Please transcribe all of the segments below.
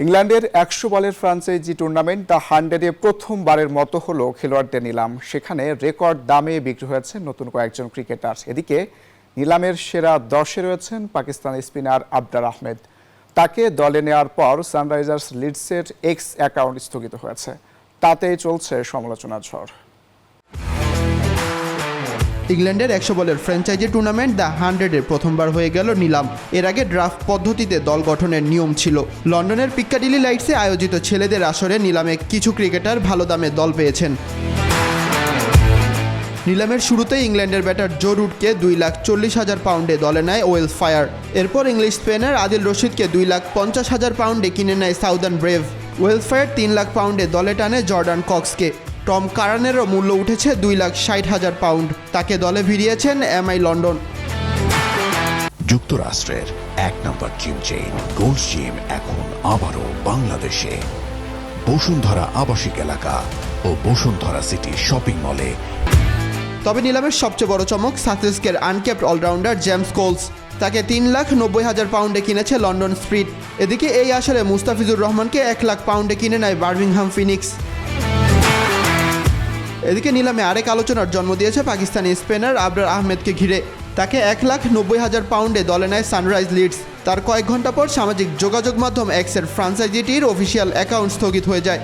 ইংল্যান্ডের ১০০ বলের franchise tournament the 100-এ প্রথমবারের মতো হলো খেলোয়াড়দের নিলাম। সেখানে রেকর্ড দামে বিক্রি হয়েছে নতুন কয়েকজন ক্রিকেটার। এদিকে নিলামের সেরা 10-এ রয়েছেন পাকিস্তানি স্পিনার আবরার আহমেদ। তাকে দলে নেওয়ার পর সানরাইজার্স লিডসের এক্স অ্যাকাউন্ট স্থগিত হয়েছে। তাতেই চলছে সমালোচনার ঝড়। ইংল্যান্ডের ১০০ বলের ফ্র্যাঞ্চাইজি টুর্নামেন্ট দ্য 100-এর প্রথমবার হয়ে গেল নিলাম। এর আগে ড্রাফট পদ্ধতিতে দল গঠনের নিয়ম ছিল। লন্ডনের পিক্কাডিলি লাইটসে আয়োজিত ছেলেদের আসরে নিলামে কিছু ক্রিকেটার ভালো দামে দল পেয়েছেন। নিলামের শুরুতেই ইংল্যান্ডের ব্যাটার জো রুটকে 2,40,000 পাউন্ডে দলে নেয় ওয়েলস ফায়ার। এরপর ইংলিশ স্পিনার আদিল রশিদকে 2,50,000 পাউন্ডে কিনে নেয় Southern Brave. Welsh Fire 3 lakh পাউন্ডে দলে টানে জর্ডান কক্সকে। টম কারানেরও মূল্য উঠেছে 2,60,000 পাউন্ড। তাকে দলে ভিড়িয়েছেন এমআই লন্ডন। যুক্তরাষ্ট্রের ১ নম্বর জিম চেইন গোল্ডস জিম এখন আবারও বাংলাদেশে। বসুন্ধরা আবাসিক এলাকা ও বসুন্ধরা সিটি শপিং মলে। তবে নিলামের সবচেয়ে বড় চমক সাসেক্সের আনক্যাপড অলরাউন্ডার জেমস কোলস। তাকে 3,90,000 পাউন্ডে কিনেছে লন্ডন স্প্রিট। এদিকে এই আসরে মুস্তাফিজুর রহমানকে 1 লাখ পাউন্ডে কিনে নেয় বার্মিংহাম ফিনিক্স। এদিকে নিলামে আরেক আলোচনার জন্ম দিয়েছে পাকিস্তানি স্পিনার আবরার আহমেদকে ঘিরে। তাকে 1,90,000 পাউন্ডে দলে নেয় সানরাইজ লিডস। তার কয়েক ঘন্টা পর সামাজিক যোগাযোগ মাধ্যম এক্সের ফ্র্যাঞ্চাইজিটির অফিসিয়াল অ্যাকাউন্ট স্থগিত হয়ে যায়।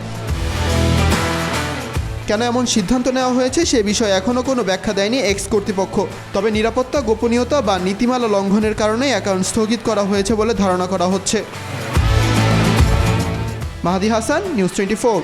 কেন এমন সিদ্ধান্ত নেওয়া হয়েছে সে বিষয়ে এখনও কোনো ব্যাখ্যা দেয়নি এক্স কর্তৃপক্ষ। তবে নিরাপত্তা, গোপনীয়তা বা নীতিমালা লঙ্ঘনের কারণেই অ্যাকাউন্ট স্থগিত করা হয়েছে বলে ধারণা করা হচ্ছে। মাহাদি হাসান, নিউজ 24।